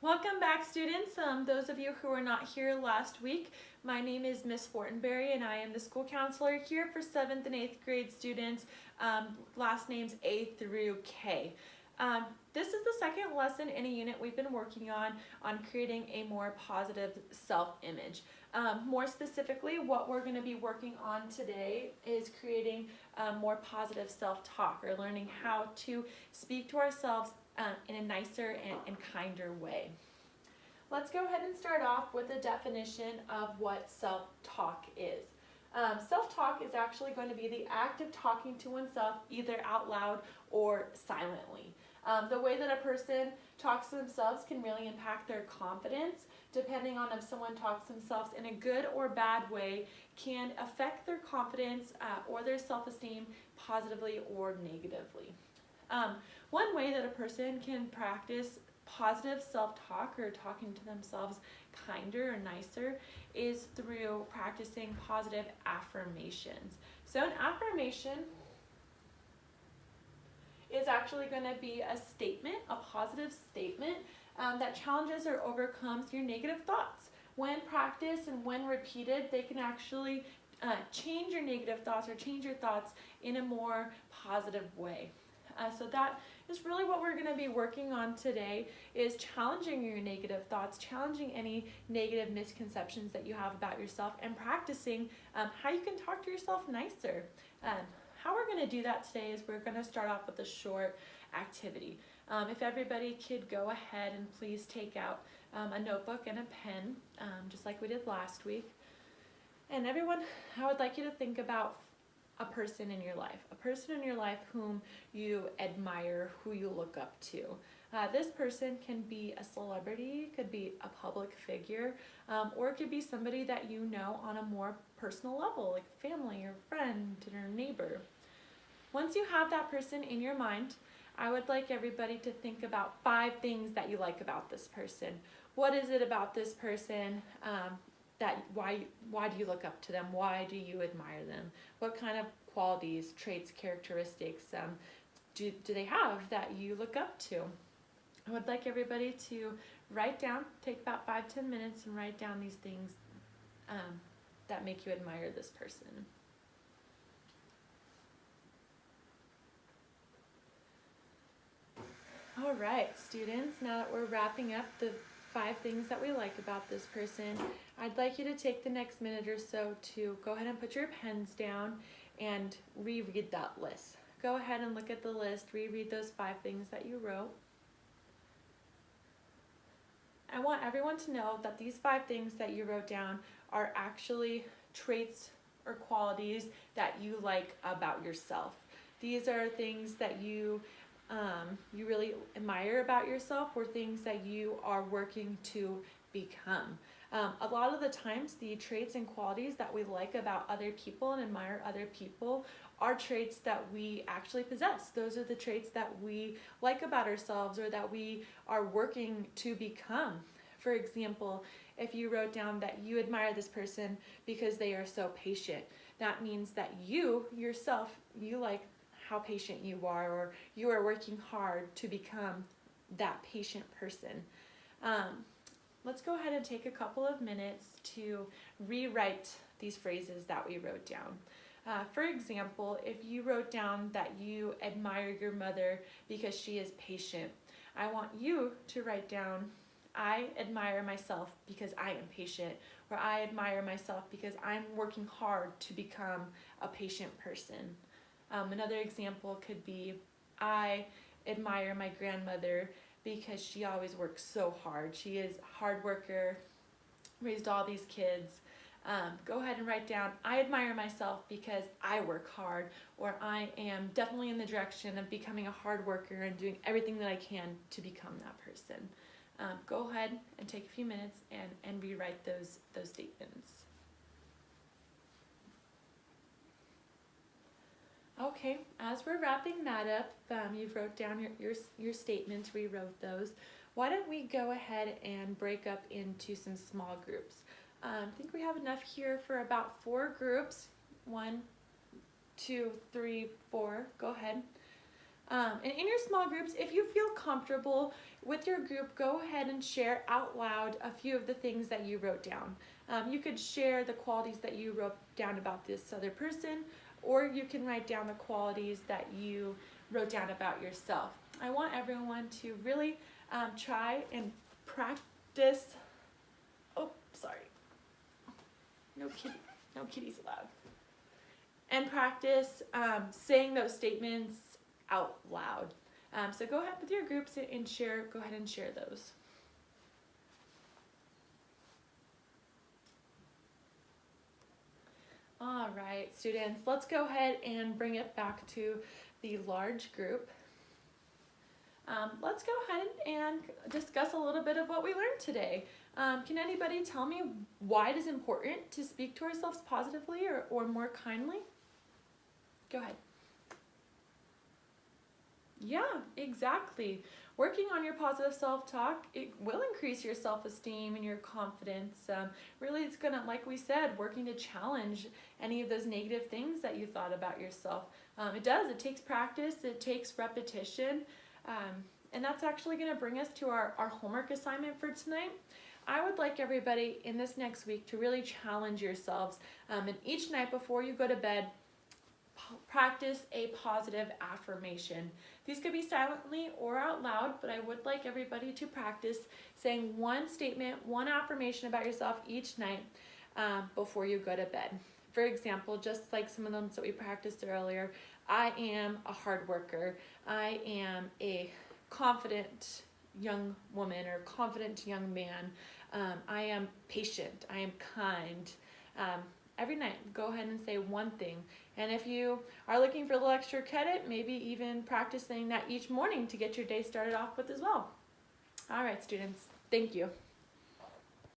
Welcome back, students. Those of you who were not here last week, my name is Miss Fortenberry and I am the school counselor here for 7th and 8th grade students, last names A through K. This is the second lesson in a unit we've been working on creating a more positive self-image. More specifically, what we're going to be working on today is creating more positive self-talk, or learning how to speak to ourselves in a nicer and kinder way. Let's go ahead and start off with a definition of what self-talk is. Self-talk is actually going to be the act of talking to oneself either out loud or silently. The way that a person talks to themselves can really impact their confidence. Depending on if someone talks to themselves in a good or bad way, can affect their confidence or their self-esteem positively or negatively. One way that a person can practice positive self-talk, or talking to themselves kinder or nicer, is through practicing positive affirmations. So an affirmation is actually going to be a statement, a positive statement that challenges or overcomes your negative thoughts. When practiced and when repeated, they can actually change your negative thoughts or change your thoughts in a more positive way. So that is really what we're going to be working on today, is challenging your negative thoughts, challenging any negative misconceptions that you have about yourself, and practicing how you can talk to yourself nicer. How we're going to do that today is we're going to start off with a short activity. If everybody could go ahead and please take out a notebook and a pen, just like we did last week. And everyone, I would like you to think about a person in your life whom you admire, who you look up to. This person can be a celebrity, could be a public figure, or it could be somebody that you know on a more personal level, like family or friend or neighbor. Once you have that person in your mind, I would like everybody to think about 5 things that you like about this person. What is it about this person why do you look up to them? Why do you admire them? What kind of qualities, traits, characteristics do they have that you look up to? I would like everybody to write down, take about 5-10 minutes and write down these things that make you admire this person. All right, students, now that we're wrapping up the 5 things that we like about this person, I'd like you to take the next minute or so to go ahead and put your pens down and reread that list. Go ahead and look at the list, reread those 5 things that you wrote. I want everyone to know that these 5 things that you wrote down are actually traits or qualities that you like about yourself. These are things that you really admire about yourself, or things that you are working to become. A lot of the times, the traits and qualities that we like about other people and admire other people are traits that we actually possess. Those are the traits that we like about ourselves, or that we are working to become. For example, if you wrote down that you admire this person because they are so patient, that means that you yourself, you like how patient you are, or you are working hard to become that patient person. Let's go ahead and take a couple of minutes to rewrite these phrases that we wrote down. For example, if you wrote down that you admire your mother because she is patient, I want you to write down, I admire myself because I am patient, or I admire myself because I'm working hard to become a patient person. Another example could be, I admire my grandmother because she always works so hard. She is a hard worker, raised all these kids. Go ahead and write down, I admire myself because I work hard, or I am definitely in the direction of becoming a hard worker and doing everything that I can to become that person. Go ahead and take a few minutes and rewrite those statements. Okay, as we're wrapping that up, you've wrote down your statements, rewrote those. Why don't we go ahead and break up into some small groups? I think we have enough here for about 4 groups. 1, 2, 3, 4. Go ahead. And in your small groups, if you feel comfortable with your group, go ahead and share out loud a few of the things that you wrote down. You could share the qualities that you wrote down about this other person, or you can write down the qualities that you wrote down about yourself. I want everyone to really try and practice. Oh, sorry. No kitties allowed. And practice saying those statements out loud. So go ahead with your groups and share. Go ahead and share those. All right, students, let's go ahead and bring it back to the large group. Let's go ahead and discuss a little bit of what we learned today. Can anybody tell me why it is important to speak to ourselves positively or more kindly? Go ahead. Yeah, exactly. Working on your positive self-talk, it will increase your self-esteem and your confidence. Really, it's gonna, like we said, working to challenge any of those negative things that you thought about yourself. It takes practice, it takes repetition, and that's actually gonna bring us to our homework assignment for tonight. I would like everybody in this next week to really challenge yourselves, and each night before you go to bed, practice a positive affirmation. These could be silently or out loud, but I would like everybody to practice saying one statement, one affirmation about yourself each night before you go to bed. For example, just like some of them that we practiced earlier, I am a hard worker. I am a confident young woman or confident young man. I am patient. I am kind. Every night, go ahead and say one thing. And if you are looking for a little extra credit, maybe even practice saying that each morning to get your day started off with as well. All right, students, thank you.